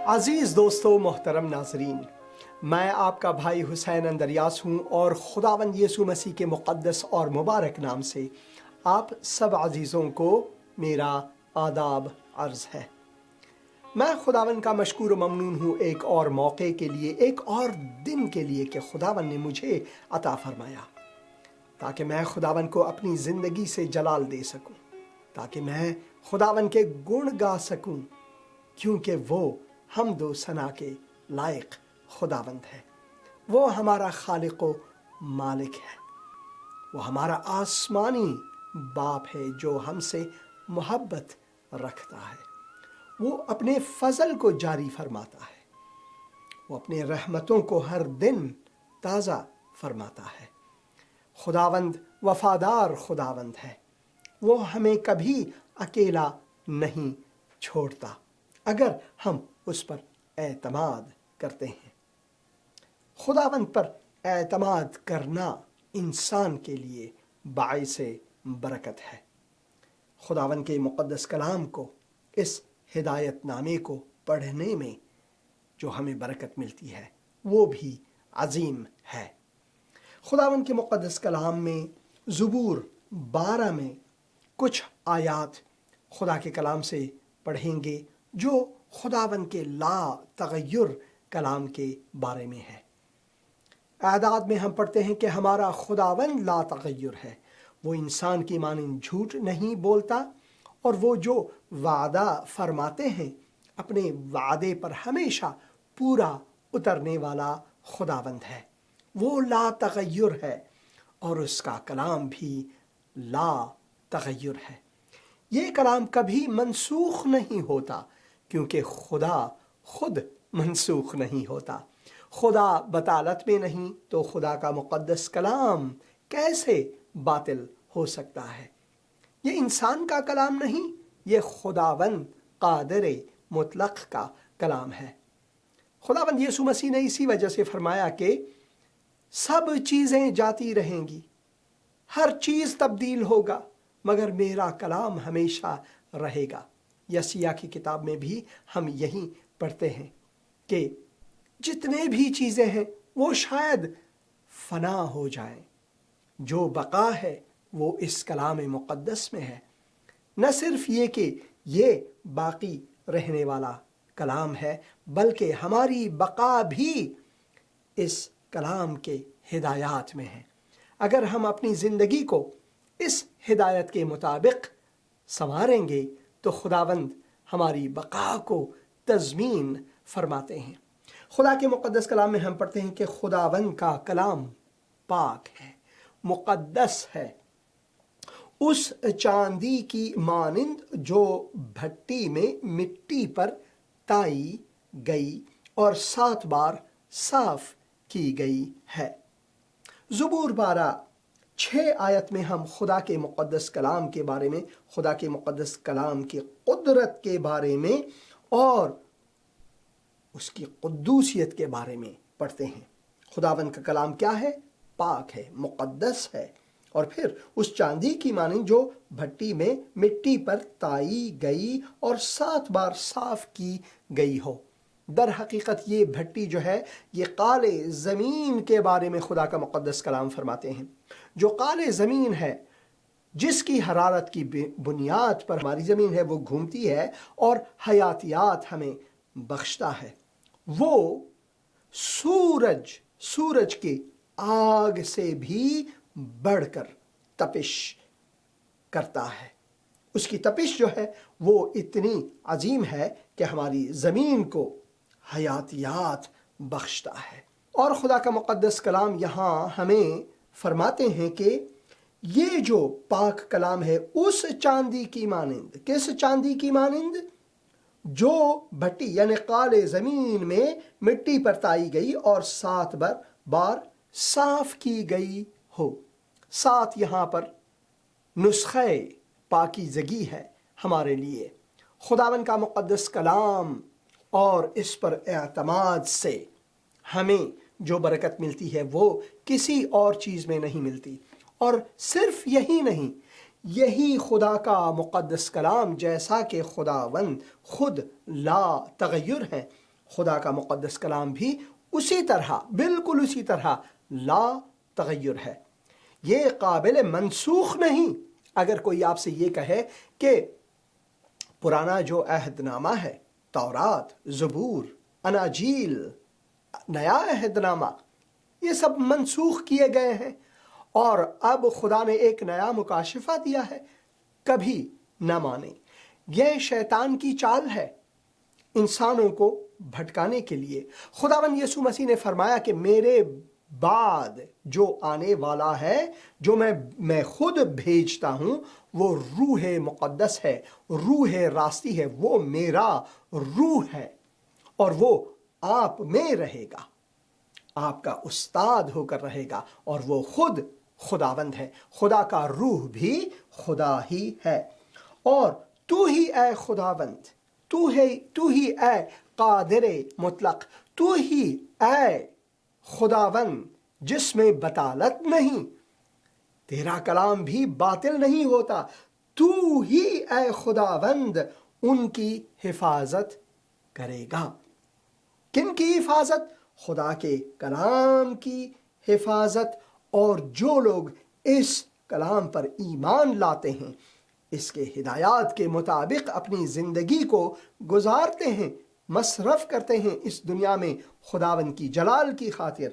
عزیز دوستو، محترم ناظرین، میں آپ کا بھائی حسین اندریاس ہوں اور خداوند یسوع مسیح کے مقدس اور مبارک نام سے آپ سب عزیزوں کو میرا آداب عرض ہے۔ میں خداوند کا مشکور و ممنون ہوں ایک اور موقع کے لیے، ایک اور دن کے لیے کہ خداوند نے مجھے عطا فرمایا تاکہ میں خداوند کو اپنی زندگی سے جلال دے سکوں، تاکہ میں خداوند کے گن گا سکوں، کیونکہ وہ حمد و ثنا کے لائق خداوند ہے۔ وہ ہمارا خالق و مالک ہے، وہ ہمارا آسمانی باپ ہے جو ہم سے محبت رکھتا ہے۔ وہ اپنے فضل کو جاری فرماتا ہے، وہ اپنے رحمتوں کو ہر دن تازہ فرماتا ہے۔ خداوند وفادار خداوند ہے، وہ ہمیں کبھی اکیلا نہیں چھوڑتا اگر ہم اس پر اعتماد کرتے ہیں۔ خداوند پر اعتماد کرنا انسان کے لیے باعث برکت ہے۔ خداوند کے مقدس کلام کو، اس ہدایت نامے کو پڑھنے میں جو ہمیں برکت ملتی ہے وہ بھی عظیم ہے۔ خداوند کے مقدس کلام میں زبور 12 میں کچھ آیات خدا کے کلام سے پڑھیں گے جو خداوند کے لا تغیر کلام کے بارے میں ہے۔ اعداد میں ہم پڑھتے ہیں کہ ہمارا خداوند لا تغیر ہے، وہ انسان کی مانند جھوٹ نہیں بولتا، اور وہ جو وعدہ فرماتے ہیں اپنے وعدے پر ہمیشہ پورا اترنے والا خداوند ہے۔ وہ لا تغیر ہے اور اس کا کلام بھی لا تغیر ہے۔ یہ کلام کبھی منسوخ نہیں ہوتا، کیونکہ خدا خود منسوخ نہیں ہوتا۔ خدا بطالت میں نہیں تو خدا کا مقدس کلام کیسے باطل ہو سکتا ہے؟ یہ انسان کا کلام نہیں، یہ خداوند قادر مطلق کا کلام ہے۔ خداوند یسوع مسیح نے اسی وجہ سے فرمایا کہ سب چیزیں جاتی رہیں گی، ہر چیز تبدیل ہوگا، مگر میرا کلام ہمیشہ رہے گا۔ یسیہ کی کتاب میں بھی ہم یہی پڑھتے ہیں کہ جتنے بھی چیزیں ہیں وہ شاید فنا ہو جائیں، جو بقا ہے وہ اس کلام مقدس میں ہے۔ نہ صرف یہ کہ یہ باقی رہنے والا کلام ہے، بلکہ ہماری بقا بھی اس کلام کے ہدایات میں ہے۔ اگر ہم اپنی زندگی کو اس ہدایت کے مطابق سنواریں گے تو خداوند ہماری بقا کو تضمین فرماتے ہیں۔ خدا کے مقدس کلام میں ہم پڑھتے ہیں کہ خداوند کا کلام پاک ہے، مقدس ہے، اس چاندی کی مانند جو بھٹی میں مٹی پر تائی گئی اور 7 بار صاف کی گئی ہے۔ زبور 12:6 آیت میں ہم خدا کے مقدس کلام کے بارے میں، خدا کے مقدس کلام کی قدرت کے بارے میں اور اس کی قدوسیت کے بارے میں پڑھتے ہیں۔ خداوند کا کلام کیا ہے؟ پاک ہے، مقدس ہے، اور پھر اس چاندی کی مانند جو بھٹی میں مٹی پر تائی گئی اور 7 بار صاف کی گئی ہو۔ در حقیقت یہ بھٹی جو ہے، یہ قال زمین کے بارے میں خدا کا مقدس کلام فرماتے ہیں۔ جو قال زمین ہے، جس کی حرارت کی بنیاد پر ہماری زمین ہے وہ گھومتی ہے اور حیاتیات ہمیں بخشتا ہے، وہ سورج کی آگ سے بھی بڑھ کر تپش کرتا ہے۔ اس کی تپش جو ہے وہ اتنی عظیم ہے کہ ہماری زمین کو حیاتیات بخشتا ہے۔ اور خدا کا مقدس کلام یہاں ہمیں فرماتے ہیں کہ یہ جو پاک کلام ہے اس چاندی کی مانند، کس چاندی کی مانند؟ جو بھٹی یعنی قال زمین میں مٹی پر تائی گئی اور 7 بار صاف کی گئی ہو۔ 7 یہاں پر نسخہ پاکیزگی ہے ہمارے لیے۔ خداوند کا مقدس کلام اور اس پر اعتماد سے ہمیں جو برکت ملتی ہے وہ کسی اور چیز میں نہیں ملتی۔ اور صرف یہی نہیں، یہی خدا کا مقدس کلام جیسا کہ خداوند خود لا تغیر ہے، خدا کا مقدس کلام بھی اسی طرح، بالکل اسی طرح لا تغیر ہے، یہ قابل منسوخ نہیں۔ اگر کوئی آپ سے یہ کہے کہ پرانا جو عہد نامہ ہے، تورات، زبور، اناجیل، نیا عہد نامہ، یہ سب منسوخ کیے گئے ہیں اور اب خدا نے ایک نیا مکاشفہ دیا ہے، کبھی نہ مانیں۔ یہ شیطان کی چال ہے انسانوں کو بھٹکانے کے لیے۔ خداوند یسوع مسیح نے فرمایا کہ میرے بعد جو آنے والا ہے، جو میں خود بھیجتا ہوں، وہ روح مقدس ہے، روح راستی ہے، وہ میرا روح ہے اور وہ آپ میں رہے گا، آپ کا استاد ہو کر رہے گا، اور وہ خود خداوند ہے۔ خدا کا روح بھی خدا ہی ہے۔ اور تو ہی اے خداوند، تو ہی اے قادر مطلق، تو ہی اے خداوند جس میں بطالت نہیں، تیرا کلام بھی باطل نہیں ہوتا، تو ہی اے خداوند ان کی حفاظت کرے گا۔ کن کی حفاظت؟ خدا کے کلام کی حفاظت، اور جو لوگ اس کلام پر ایمان لاتے ہیں، اس کے ہدایات کے مطابق اپنی زندگی کو گزارتے ہیں، مصرف کرتے ہیں اس دنیا میں خداوند کی جلال کی خاطر۔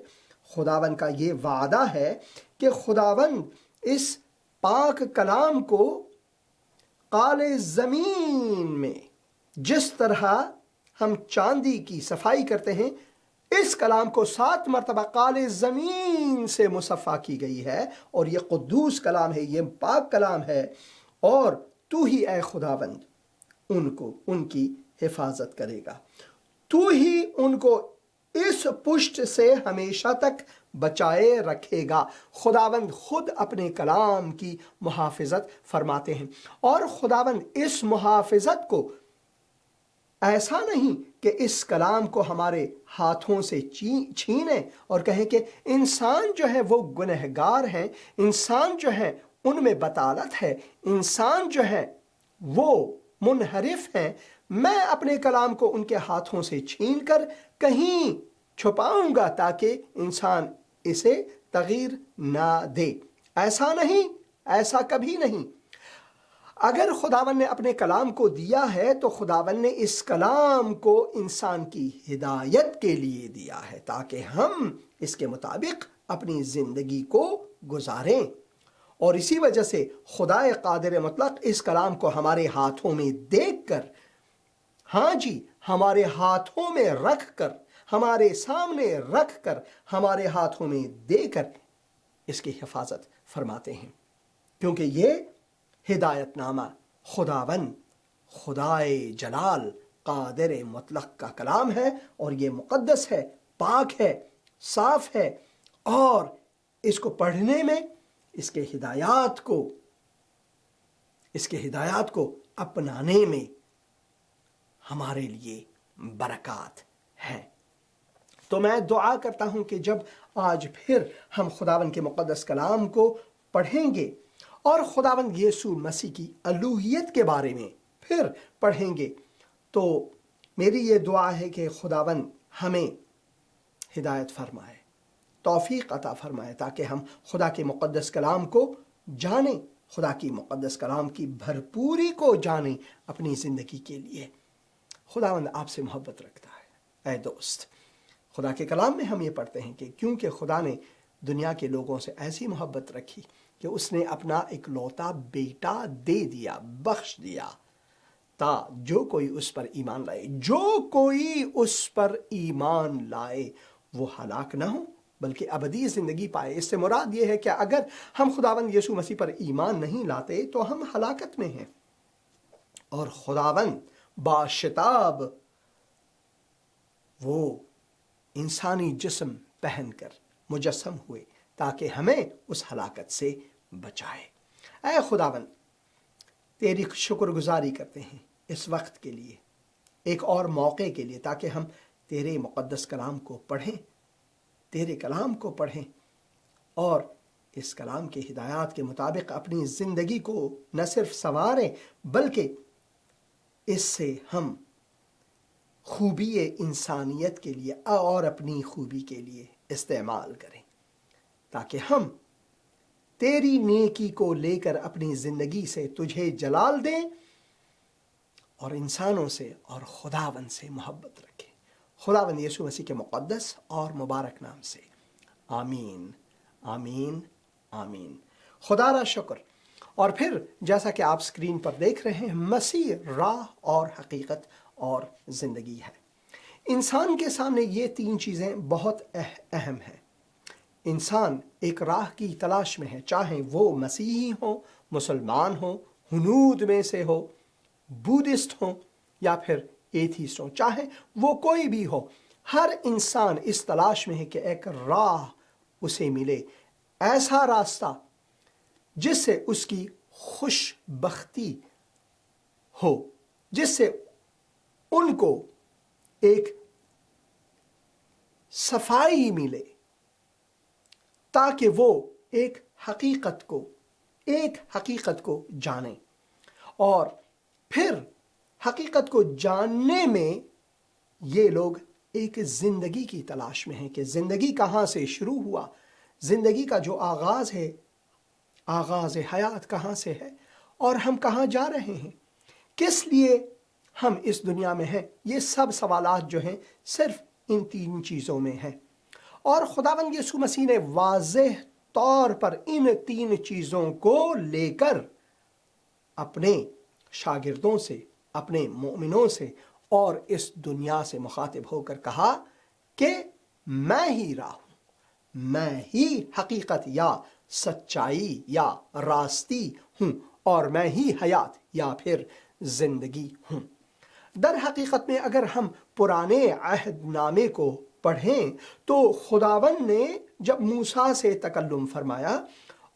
خداوند کا یہ وعدہ ہے کہ خداوند اس پاک کلام کو قال زمین میں جس طرح ہم چاندی کی صفائی کرتے ہیں، اس کلام کو 7 مرتبہ قال زمین سے مصفا کی گئی ہے، اور یہ قدوس کلام ہے، یہ پاک کلام ہے، اور تو ہی اے خداوند ان کی حفاظت کرے گا، تو ہی ان کو اس پشت سے ہمیشہ تک بچائے رکھے گا۔ خداوند خود اپنے کلام کی محافظت فرماتے ہیں، اور خداوند اس محافظت کو ایسا نہیں کہ اس کلام کو ہمارے ہاتھوں سے چھینے اور کہیں کہ انسان جو ہے وہ گنہگار ہیں، انسان جو ہے ان میں بطالت ہے، انسان جو ہے وہ منحرف ہیں، میں اپنے کلام کو ان کے ہاتھوں سے چھین کر کہیں چھپاؤں گا تاکہ انسان اسے تغیر نہ دے۔ ایسا نہیں، ایسا کبھی نہیں۔ اگر خداوند نے اپنے کلام کو دیا ہے تو خداوند نے اس کلام کو انسان کی ہدایت کے لیے دیا ہے، تاکہ ہم اس کے مطابق اپنی زندگی کو گزاریں۔ اور اسی وجہ سے خدا قادر مطلق اس کلام کو ہمارے ہاتھوں میں دیکھ کر، ہاں جی، ہمارے ہاتھوں میں رکھ کر، ہمارے سامنے رکھ کر، ہمارے ہاتھوں میں دے کر اس کی حفاظت فرماتے ہیں، کیونکہ یہ ہدایت نامہ خداوند، خدائے جلال، قادر مطلق کا کلام ہے، اور یہ مقدس ہے، پاک ہے، صاف ہے، اور اس کو پڑھنے میں اس کے ہدایات کو اپنانے میں ہمارے لیے برکات ہے۔ تو میں دعا کرتا ہوں کہ جب آج پھر ہم خداوند کے مقدس کلام کو پڑھیں گے اور خداوند یسوع مسیح کی الوہیت کے بارے میں پھر پڑھیں گے، تو میری یہ دعا ہے کہ خداوند ہمیں ہدایت فرمائے، توفیق عطا فرمائے، تاکہ ہم خدا کے مقدس کلام کو جانیں، خدا کی مقدس کلام کی بھرپوری کو جانیں اپنی زندگی کے لیے۔ خداوند آپ سے محبت رکھتا ہے۔ اے دوست، خدا کے کلام میں ہم یہ پڑھتے ہیں کہ کیونکہ خدا نے دنیا کے لوگوں سے ایسی محبت رکھی کہ اس نے اپنا اکلوتا بیٹا دے دیا، بخش دیا، تا جو کوئی اس پر ایمان لائے وہ ہلاک نہ ہو بلکہ ابدی زندگی پائے۔ اس سے مراد یہ ہے کہ اگر ہم خداوند یسوع مسیح پر ایمان نہیں لاتے تو ہم ہلاکت میں ہیں، اور خداوند باشتاب وہ انسانی جسم پہن کر مجسم ہوئے تاکہ ہمیں اس ہلاکت سے بچائے۔ اے خداوند، تیری شکر گزاری کرتے ہیں اس وقت کے لیے، ایک اور موقع کے لیے، تاکہ ہم تیرے مقدس کلام کو پڑھیں، تیرے کلام کو پڑھیں، اور اس کلام کے ہدایات کے مطابق اپنی زندگی کو نہ صرف سنواریں بلکہ اس سے ہم خوبی انسانیت کے لیے اور اپنی خوبی کے لیے استعمال کریں، تاکہ ہم تیری نیکی کو لے کر اپنی زندگی سے تجھے جلال دیں اور انسانوں سے اور خداوند سے محبت رکھیں۔ خداوند یسوع مسیح کے مقدس اور مبارک نام سے آمین آمین آمین۔ خدا را شکر۔ اور پھر جیسا کہ آپ اسکرین پر دیکھ رہے ہیں، مسیح راہ اور حقیقت اور زندگی ہے۔ انسان کے سامنے یہ تین چیزیں بہت اہم ہیں۔ انسان ایک راہ کی تلاش میں ہے، چاہے وہ مسیحی ہو، مسلمان ہو، ہنود میں سے ہو، بودھسٹ ہو یا پھر ایتھیسٹ ہو، چاہے وہ کوئی بھی ہو، ہر انسان اس تلاش میں ہے کہ ایک راہ اسے ملے، ایسا راستہ جس سے اس کی خوش بختی ہو، جس سے ان کو ایک صفائی ملے، تاکہ وہ ایک حقیقت کو جانیں۔ اور پھر حقیقت کو جاننے میں یہ لوگ ایک زندگی کی تلاش میں ہیں کہ زندگی کہاں سے شروع ہوا، زندگی کا جو آغاز ہے، آغاز حیات کہاں سے ہے، اور ہم کہاں جا رہے ہیں، کس لیے ہم اس دنیا میں ہیں۔ یہ سب سوالات جو ہیں صرف ان تین چیزوں میں ہیں، اور خداوند یسوع مسیح نے واضح طور پر ان تین چیزوں کو لے کر اپنے شاگردوں سے، اپنے مومنوں سے اور اس دنیا سے مخاطب ہو کر کہا کہ میں ہی راہ ہوں، میں ہی حقیقت یا سچائی یا راستی ہوں، اور میں ہی حیات یا پھر زندگی ہوں۔ در حقیقت میں اگر ہم پرانے عہد نامے کو پڑھیں تو خداوند نے جب موسیٰ سے تکلم فرمایا،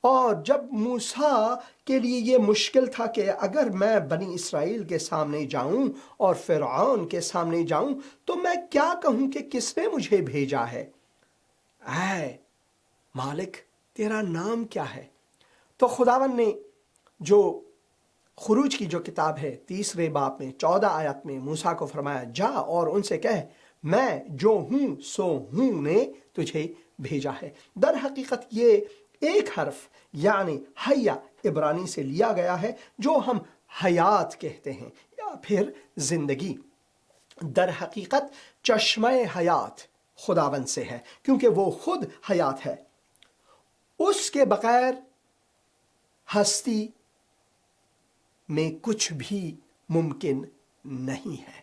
اور جب موسیٰ کے لیے یہ مشکل تھا کہ اگر میں بنی اسرائیل کے سامنے جاؤں اور فرعون کے سامنے جاؤں تو میں کیا کہوں کہ کس نے مجھے بھیجا ہے؟ اے مالک، تیرا نام کیا ہے؟ تو خداوند نے جو خروج کی جو کتاب ہے 3 باب میں 14 آیت میں موسیٰ کو فرمایا، جا اور ان سے کہہ میں جو ہوں سو ہوں نے تجھے بھیجا ہے۔ در حقیقت یہ ایک حرف یعنی حیا عبرانی سے لیا گیا ہے، جو ہم حیات کہتے ہیں یا پھر زندگی۔ در حقیقت چشمہ حیات خداوند سے ہے، کیونکہ وہ خود حیات ہے۔ اس کے بغیر ہستی میں کچھ بھی ممکن نہیں ہے،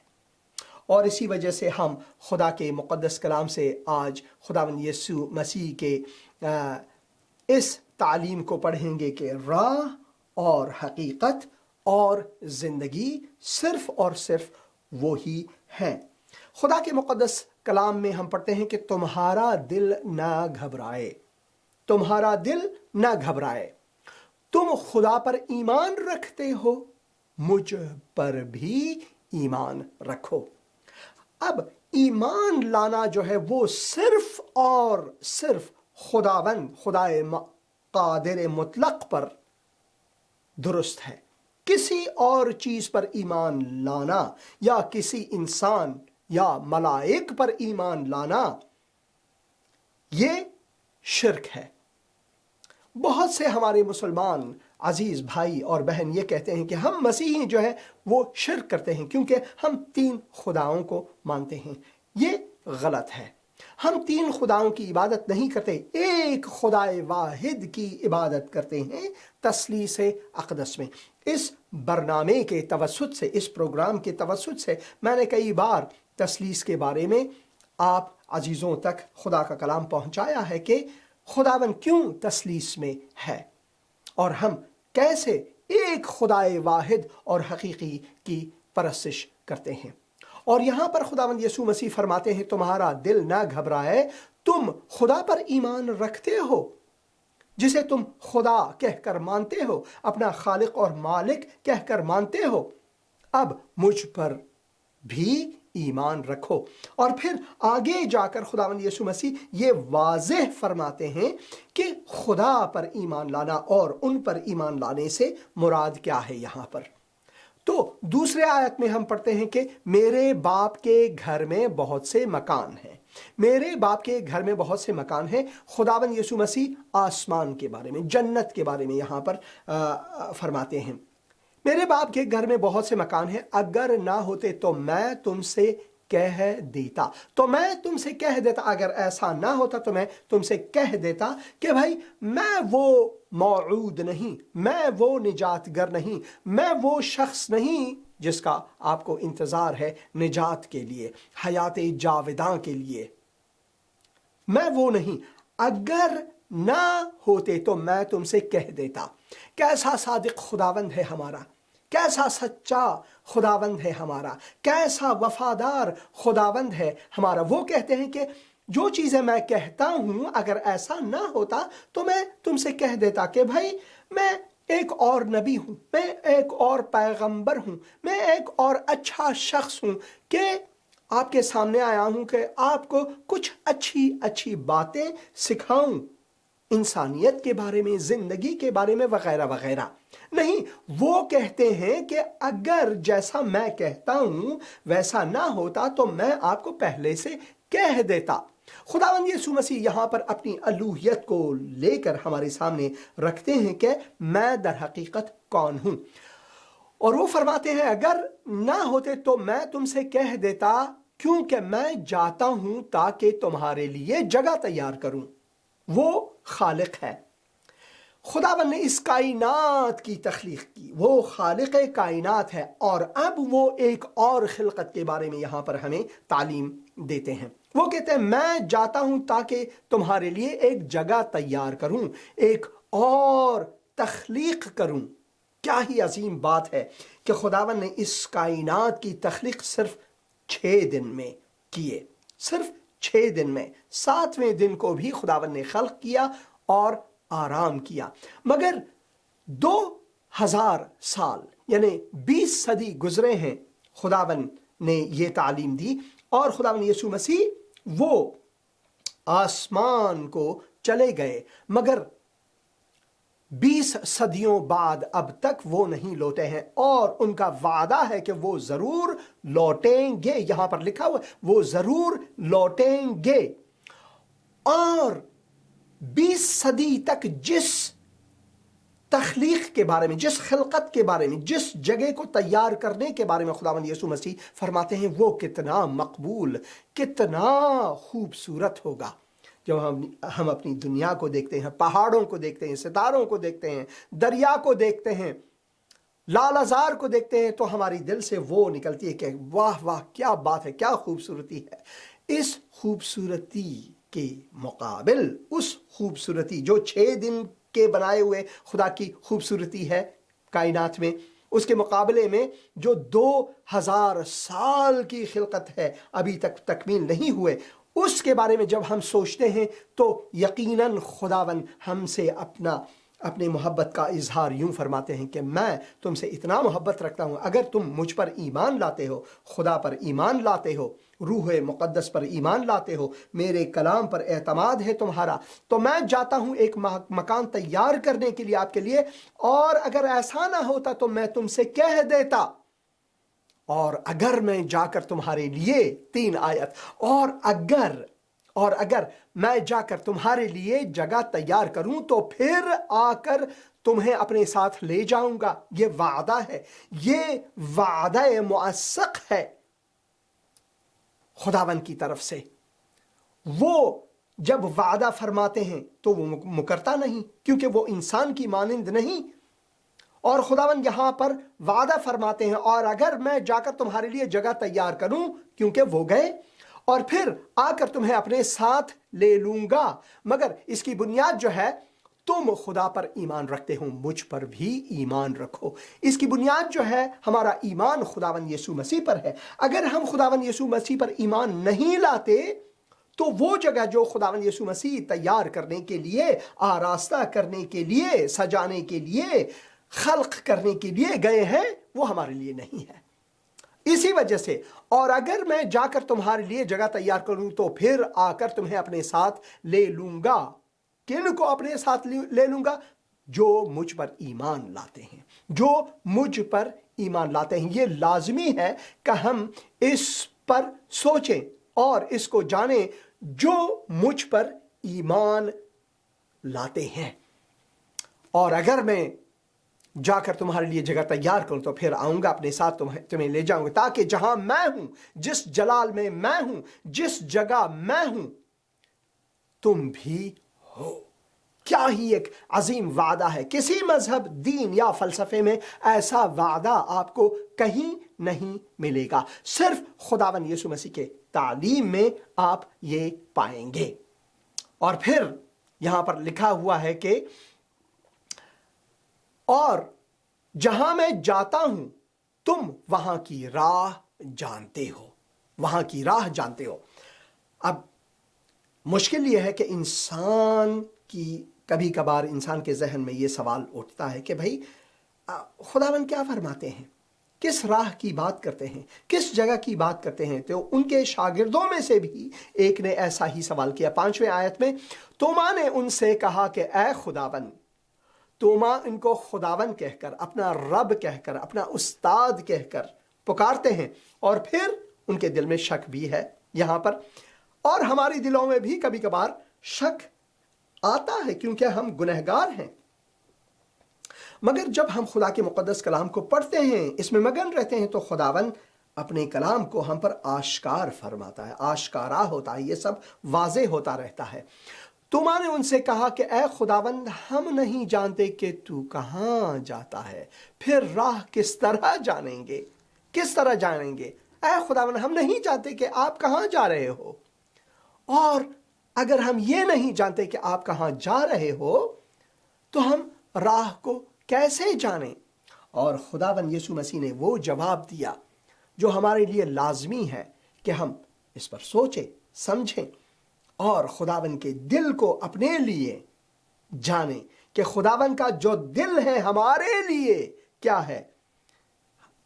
اور اسی وجہ سے ہم خدا کے مقدس کلام سے آج خداوند یسوع مسیح کے اس تعلیم کو پڑھیں گے کہ راہ اور حقیقت اور زندگی صرف اور صرف وہی ہیں۔ خدا کے مقدس کلام میں ہم پڑھتے ہیں کہ تمہارا دل نہ گھبرائے، تمہارا دل نہ گھبرائے، تم خدا پر ایمان رکھتے ہو، مجھ پر بھی ایمان رکھو۔ اب ایمان لانا جو ہے وہ صرف اور صرف خداوند، خدائے قادر مطلق پر درست ہے۔ کسی اور چیز پر ایمان لانا یا کسی انسان یا ملائک پر ایمان لانا یہ شرک ہے۔ بہت سے ہمارے مسلمان عزیز بھائی اور بہن یہ کہتے ہیں کہ ہم مسیحی جو ہے وہ شرک کرتے ہیں کیونکہ ہم 3 خداؤں کو مانتے ہیں۔ یہ غلط ہے۔ ہم 3 خداؤں کی عبادت نہیں کرتے، ایک خدائے واحد کی عبادت کرتے ہیں تثلیث اقدس میں۔ اس برنامے کے توسط سے، اس پروگرام کے توسط سے میں نے کئی بار تثلیث کے بارے میں آپ عزیزوں تک خدا کا کلام پہنچایا ہے کہ خداوند کیوں تثلیث میں ہے، اور ہم کیسے ایک خدائے واحد اور حقیقی کی پرستش کرتے ہیں۔ اور یہاں پر خداوند یسوع مسیح فرماتے ہیں تمہارا دل نہ گھبرائے، تم خدا پر ایمان رکھتے ہو جسے تم خدا کہہ کر مانتے ہو، اپنا خالق اور مالک کہہ کر مانتے ہو، اب مجھ پر بھی ایمان رکھو۔ اور پھر آگے جا کر خداوند یسوع مسیح یہ واضح فرماتے ہیں کہ خدا پر ایمان لانا اور ان پر ایمان لانے سے مراد کیا ہے۔ یہاں پر تو دوسرے آیت میں ہم پڑھتے ہیں کہ میرے باپ کے گھر میں بہت سے مکان ہیں. میرے باپ کے گھر میں بہت سے مکان ہیں. خداوند یسوع مسیح آسمان کے بارے میں، جنت کے بارے میں یہاں پر فرماتے ہیں. میرے باپ کے گھر میں بہت سے مکان ہیں، اگر نہ ہوتے تو میں تم سے کہہ دیتا. تو میں تم سے کہہ دیتا، اگر ایسا نہ ہوتا تو میں تم سے کہہ دیتا کہ بھائی میں وہ موعود نہیں، میں وہ نجات گر نہیں، میں وہ شخص نہیں جس کا آپ کو انتظار ہے نجات کے لیے، حیات جاوداں کے لیے. میں وہ نہیں. اگر نہ ہوتے تو میں تم سے کہہ دیتا. کیسا صادق خداوند ہے ہمارا، کیسا سچا خداوند ہے ہمارا، کیسا وفادار خداوند ہے ہمارا. وہ کہتے ہیں کہ جو چیزیں میں کہتا ہوں اگر ایسا نہ ہوتا تو میں تم سے کہہ دیتا کہ بھائی میں ایک اور نبی ہوں، میں ایک اور پیغمبر ہوں، میں ایک اور اچھا شخص ہوں کہ آپ کے سامنے آیا ہوں کہ آپ کو کچھ اچھی باتیں سکھاؤں، انسانیت کے بارے میں، زندگی کے بارے میں، وغیرہ وغیرہ. نہیں، وہ کہتے ہیں کہ اگر جیسا میں کہتا ہوں ویسا نہ ہوتا تو میں آپ کو پہلے سے کہہ دیتا. خداوند یسوع مسیح یہاں پر اپنی الوہیت کو لے کر ہمارے سامنے رکھتے ہیں کہ میں در حقیقت کون ہوں. اور وہ فرماتے ہیں اگر نہ ہوتے تو میں تم سے کہہ دیتا، کیونکہ میں جاتا ہوں تاکہ تمہارے لیے جگہ تیار کروں. وہ خالق ہے. خداوند نے اس کائنات کی تخلیق کی، وہ خالق کائنات ہے، اور اب وہ ایک اور خلقت کے بارے میں یہاں پر ہمیں تعلیم دیتے ہیں. وہ کہتے ہیں میں جاتا ہوں تاکہ تمہارے لیے ایک جگہ تیار کروں، ایک اور تخلیق کروں. کیا ہی عظیم بات ہے کہ خداوند نے اس کائنات کی تخلیق صرف 6 دن میں کیے، صرف 6 دن میں. 7ویں دن کو بھی خداوند نے خلق کیا اور آرام کیا. مگر 2000 سال یعنی 20 صدی گزرے ہیں، خداوند نے یہ تعلیم دی، اور خداوند یسوع مسیح وہ آسمان کو چلے گئے، مگر 20 صدیوں بعد اب تک وہ نہیں لوٹے ہیں، اور ان کا وعدہ ہے کہ وہ ضرور لوٹیں گے. یہاں پر لکھا ہوا وہ ضرور لوٹیں گے. اور 20 صدی تک جس تخلیق کے بارے میں، جس خلقت کے بارے میں، جس جگہ کو تیار کرنے کے بارے میں خداوند یسوع مسیح فرماتے ہیں وہ کتنا مقبول، کتنا خوبصورت ہوگا. جب ہم اپنی دنیا کو دیکھتے ہیں، پہاڑوں کو دیکھتے ہیں، ستاروں کو دیکھتے ہیں، دریا کو دیکھتے ہیں، لال ازار کو دیکھتے ہیں، تو ہماری دل سے وہ نکلتی ہے کہ واہ واہ کیا بات ہے، کیا خوبصورتی ہے. اس خوبصورتی کے مقابل، اس خوبصورتی جو 6 دن کے بنائے ہوئے خدا کی خوبصورتی ہے کائنات میں، اس کے مقابلے میں جو 2000 سال کی خلقت ہے ابھی تک تکمیل نہیں ہوئے، اس کے بارے میں جب ہم سوچتے ہیں تو یقیناً خداوند ہم سے اپنے محبت کا اظہار یوں فرماتے ہیں کہ میں تم سے اتنا محبت رکھتا ہوں، اگر تم مجھ پر ایمان لاتے ہو، خدا پر ایمان لاتے ہو، روح مقدس پر ایمان لاتے ہو، میرے کلام پر اعتماد ہے تمہارا، تو میں جاتا ہوں ایک مکان تیار کرنے کے لیے آپ کے لیے. اور اگر ایسا نہ ہوتا تو میں تم سے کہہ دیتا، اور اگر میں جا کر تمہارے لیے 3 آیت، اور اگر میں جا کر تمہارے لیے جگہ تیار کروں تو پھر آ کر تمہیں اپنے ساتھ لے جاؤں گا. یہ وعدہ ہے، یہ وعدہ موثق ہے خداوند کی طرف سے. وہ جب وعدہ فرماتے ہیں تو وہ مکرتا نہیں، کیونکہ وہ انسان کی مانند نہیں. اور خداوند یہاں پر وعدہ فرماتے ہیں اور اگر میں جا کر تمہارے لیے جگہ تیار کروں، کیونکہ وہ گئے، اور پھر آ کر تمہیں اپنے ساتھ لے لوں گا. مگر اس کی بنیاد جو ہے تم خدا پر ایمان رکھتے ہو، مجھ پر بھی ایمان رکھو. اس کی بنیاد جو ہے ہمارا ایمان خداوند یسوع مسیح پر ہے. اگر ہم خداوند یسوع مسیح پر ایمان نہیں لاتے تو وہ جگہ جو خداوند یسوع مسیح تیار کرنے کے لیے، آراستہ کرنے کے لیے، سجانے کے لیے، خلق کرنے کے لیے گئے ہیں، وہ ہمارے لیے نہیں ہے. اسی وجہ سے، اور اگر میں جا کر تمہارے لیے جگہ تیار کروں تو پھر آ کر تمہیں اپنے ساتھ لے لوں گا. کن کو اپنے ساتھ لے لوں گا؟ جو مجھ پر ایمان لاتے ہیں، جو مجھ پر ایمان لاتے ہیں۔ یہ لازمی ہے کہ ہم اس پر سوچیں اور اس کو جانیں جو مجھ پر ایمان لاتے ہیں۔ اور اگر میں جا کر تمہارے لیے جگہ تیار کروں تو پھر آؤں گا، اپنے ساتھ تمہیں لے جاؤں گا، تاکہ جہاں میں ہوں، جس جلال میں میں ہوں، جس جگہ میں ہوں، تم بھی ہو۔ کیا ہی ایک عظیم وعدہ ہے! کسی مذہب، دین یا فلسفے میں ایسا وعدہ آپ کو کہیں نہیں ملے گا۔ صرف خداوند یسوع مسیح کے تعلیم میں آپ یہ پائیں گے۔ اور پھر یہاں پر لکھا ہوا ہے کہ اور جہاں میں جاتا ہوں تم وہاں کی راہ جانتے ہو، وہاں کی راہ جانتے ہو۔ اب مشکل یہ ہے کہ کبھی کبھار انسان کے ذہن میں یہ سوال اٹھتا ہے کہ بھائی خداوند کیا فرماتے ہیں، کس راہ کی بات کرتے ہیں، کس جگہ کی بات کرتے ہیں؟ تو ان کے شاگردوں میں سے بھی ایک نے ایسا ہی سوال کیا۔ 5ویں آیت میں توما نے ان سے کہا کہ اے خداوند، توما ان کو خداوند کہہ کر، اپنا رب کہہ کر، اپنا استاد کہہ کر پکارتے ہیں، اور پھر ان کے دل میں شک بھی ہے یہاں پر، اور ہمارے دلوں میں بھی کبھی کبھار شک آتا ہے کیونکہ ہم گنہگار ہیں۔ مگر جب ہم خدا کے مقدس کلام کو پڑھتے ہیں، اس میں مگن رہتے ہیں، تو خداوند اپنے کلام کو ہم پر آشکار فرماتا ہے، آشکارا ہوتا ہے، یہ سب واضح ہوتا رہتا ہے۔ توما نے ان سے کہا کہ اے خداوند، ہم نہیں جانتے کہ تو کہاں جاتا ہے، پھر راہ کس طرح جانیں گے؟ کس طرح جانیں گے؟ اے خداوند، ہم نہیں جانتے کہ آپ کہاں جا رہے ہو، اور اگر ہم یہ نہیں جانتے کہ آپ کہاں جا رہے ہو تو ہم راہ کو کیسے جانیں؟ اور خداوند یسوع مسیح نے وہ جواب دیا جو ہمارے لیے لازمی ہے کہ ہم اس پر سوچیں، سمجھیں اور خداوند کے دل کو اپنے لیے جانیں کہ خداوند کا جو دل ہے ہمارے لیے کیا ہے۔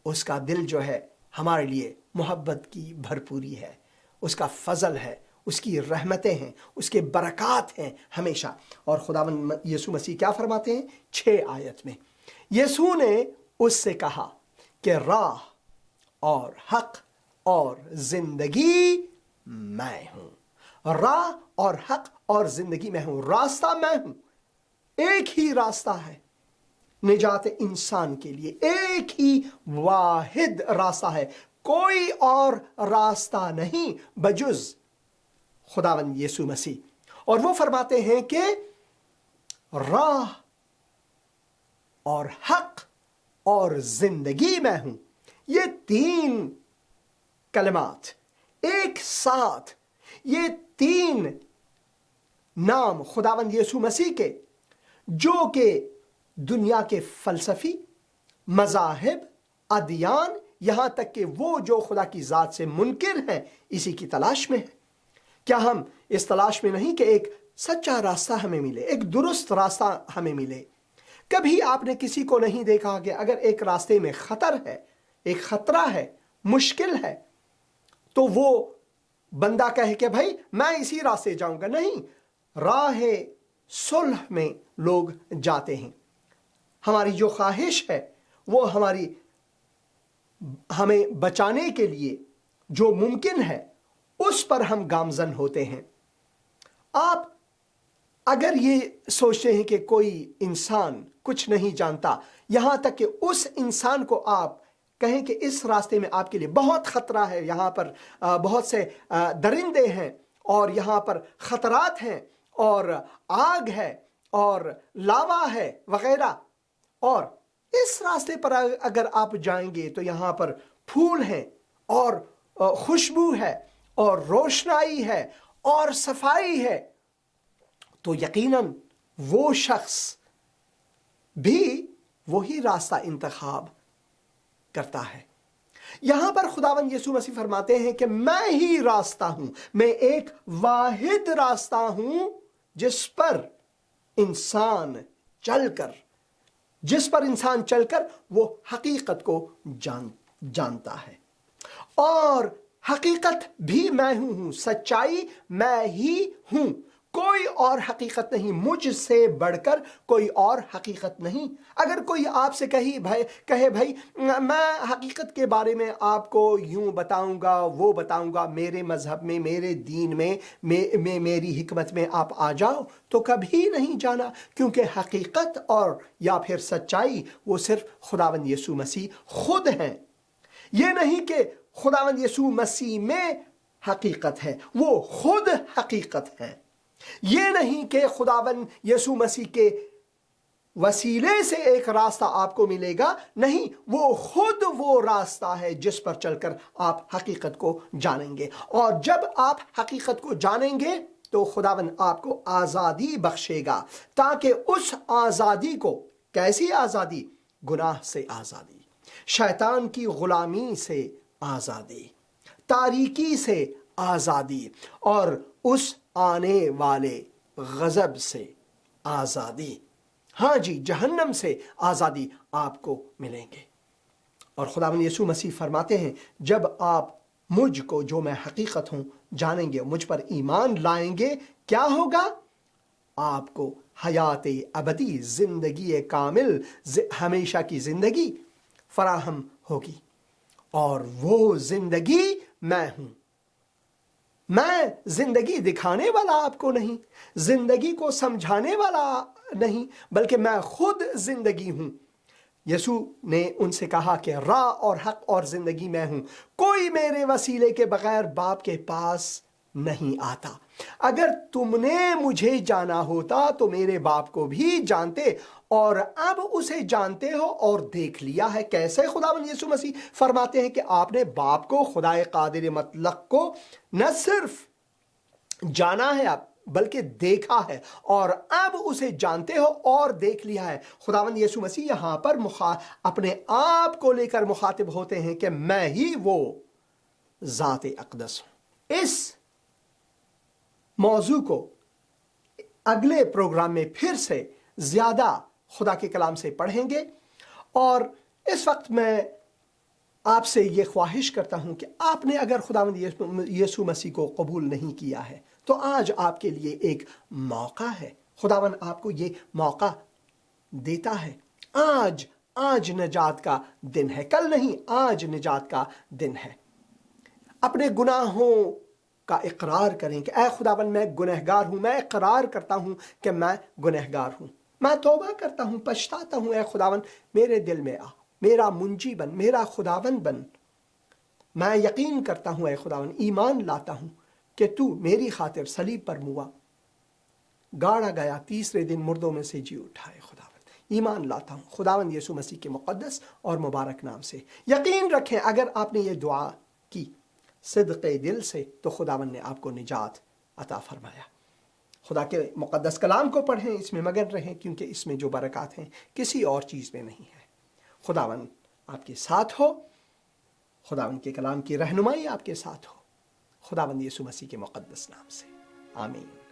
اس کا دل جو ہے ہمارے لیے محبت کی بھرپوری ہے، اس کا فضل ہے، اس کی رحمتیں ہیں، اس کے برکات ہیں ہمیشہ۔ اور خداوند یسوع مسیح کیا فرماتے ہیں 6 آیت میں؟ یسوع نے اس سے کہا کہ راہ اور حق اور زندگی میں ہوں، راہ اور حق اور زندگی میں ہوں، راستہ میں ہوں۔ ایک ہی راستہ ہے نجات انسان کے لیے، ایک ہی واحد راستہ ہے، کوئی اور راستہ نہیں بجز خداوند یسوع مسیح۔ اور وہ فرماتے ہیں کہ راہ اور حق اور زندگی میں ہوں۔ یہ 3 کلمات ایک ساتھ، یہ 3 نام خداوند یسوع مسیح کے، جو کہ دنیا کے فلسفی، مذاہب، ادیان، یہاں تک کہ وہ جو خدا کی ذات سے منکر ہیں، اسی کی تلاش میں ہے۔ کیا ہم اس تلاش میں نہیں کہ ایک سچا راستہ ہمیں ملے، ایک درست راستہ ہمیں ملے؟ کبھی آپ نے کسی کو نہیں دیکھا کہ اگر ایک راستے میں خطر ہے، ایک خطرہ ہے، مشکل ہے، تو وہ بندہ کہے کہ بھائی میں اسی راستے جاؤں گا؟ نہیں، راہ صلح میں لوگ جاتے ہیں۔ ہماری جو خواہش ہے وہ ہمیں بچانے کے لیے جو ممکن ہے اس پر ہم گامزن ہوتے ہیں۔ آپ اگر یہ سوچتے ہیں کہ کوئی انسان کچھ نہیں جانتا، یہاں تک کہ اس انسان کو آپ کہیں کہ اس راستے میں آپ کے لیے بہت خطرہ ہے، یہاں پر بہت سے درندے ہیں، اور یہاں پر خطرات ہیں، اور آگ ہے، اور لاوا ہے وغیرہ، اور اس راستے پر اگر آپ جائیں گے تو یہاں پر پھول ہیں، اور خوشبو ہے، اور روشنائی ہے، اور صفائی ہے، تو یقیناً وہ شخص بھی وہی راستہ انتخاب کرتا ہے۔ یہاں پر خداوند یسوع مسیح فرماتے ہیں کہ میں ہی راستہ ہوں، میں ایک واحد راستہ ہوں جس پر انسان چل کر وہ حقیقت کو جانتا ہے، اور حقیقت بھی میں ہوں، سچائی میں ہی ہوں، کوئی اور حقیقت نہیں، مجھ سے بڑھ کر کوئی اور حقیقت نہیں۔ اگر کوئی آپ سے کہے بھائی میں حقیقت کے بارے میں آپ کو یوں بتاؤں گا وہ بتاؤں گا، میرے مذہب میں، میرے دین میں، میری حکمت میں آپ آ جاؤ، تو کبھی نہیں جانا، کیونکہ حقیقت اور یا پھر سچائی وہ صرف خداوند یسوع مسیح خود ہیں۔ یہ نہیں کہ خداوند یسوع مسیح میں حقیقت ہے، وہ خود حقیقت ہے۔ یہ نہیں کہ خداوند یسوع مسیح کے وسیلے سے ایک راستہ آپ کو ملے گا، نہیں، وہ خود وہ راستہ ہے جس پر چل کر آپ حقیقت کو جانیں گے، اور جب آپ حقیقت کو جانیں گے تو خداوند آپ کو آزادی بخشے گا، تاکہ اس آزادی کو، کیسی آزادی؟ گناہ سے آزادی، شیطان کی غلامی سے آزادی، تاریکی سے آزادی، اور اس آنے والے غضب سے آزادی، ہاں جی، جہنم سے آزادی آپ کو ملیں گے۔ اور خداوند یسوع مسیح فرماتے ہیں جب آپ مجھ کو جو میں حقیقت ہوں جانیں گے، مجھ پر ایمان لائیں گے، کیا ہوگا؟ آپ کو حیات ابدی، زندگی کامل، ہمیشہ کی زندگی فراہم ہوگی، اور وہ زندگی میں ہوں۔ میں زندگی دکھانے والا آپ کو نہیں، زندگی کو سمجھانے والا نہیں، بلکہ میں خود زندگی ہوں۔ یسوع نے ان سے کہا کہ راہ اور حق اور زندگی میں ہوں، کوئی میرے وسیلے کے بغیر باپ کے پاس نہیں آتا۔ اگر تم نے مجھے جانا ہوتا تو میرے باپ کو بھی جانتے، اور اب اسے جانتے ہو اور دیکھ لیا ہے۔ کیسے؟ خداوند یسوع مسیح فرماتے ہیں کہ آپ نے باپ کو، خدائے قادر مطلق کو، نہ صرف جانا ہے بلکہ دیکھا ہے، اور اب اسے جانتے ہو اور دیکھ لیا ہے۔ خداوند یسوع مسیح یہاں پر اپنے آپ کو لے کر مخاطب ہوتے ہیں کہ میں ہی وہ ذات اقدس ہوں۔ اس موضوع کو اگلے پروگرام میں پھر سے زیادہ خدا کے کلام سے پڑھیں گے، اور اس وقت میں آپ سے یہ خواہش کرتا ہوں کہ آپ نے اگر خداوند یسوع مسیح کو قبول نہیں کیا ہے تو آج آپ کے لیے ایک موقع ہے۔ خداوند آپ کو یہ موقع دیتا ہے۔ آج نجات کا دن ہے، کل نہیں، آج نجات کا دن ہے۔ اپنے گناہوں کا اقرار کریں کہ اے خداوند میں گنہگار ہوں، میں اقرار کرتا ہوں کہ میں گنہگار ہوں، میں توبہ کرتا ہوں، پچھتاتا ہوں۔ اے خداوند میرے دل میں آ، میرا منجی بن، میرا خداوند بن۔ میں یقین کرتا ہوں اے خداوند، ایمان لاتا ہوں کہ تو میری خاطر صلیب پر موا، گاڑا گیا، تیسرے دن مردوں میں سے جی اٹھا۔ اے خداوند ایمان لاتا ہوں خداوند یسوع مسیح کے مقدس اور مبارک نام سے۔ یقین رکھیں اگر آپ نے یہ دعا کی صدق دل سے تو خداوند نے آپ کو نجات عطا فرمایا۔ خدا کے مقدس کلام کو پڑھیں، اس میں مگن رہیں، کیونکہ اس میں جو برکات ہیں کسی اور چیز میں نہیں ہے۔ خداوند آپ کے ساتھ ہو، خداوند کے کلام کی رہنمائی آپ کے ساتھ ہو، خداوند یسوع مسیح کے مقدس نام سے، آمین۔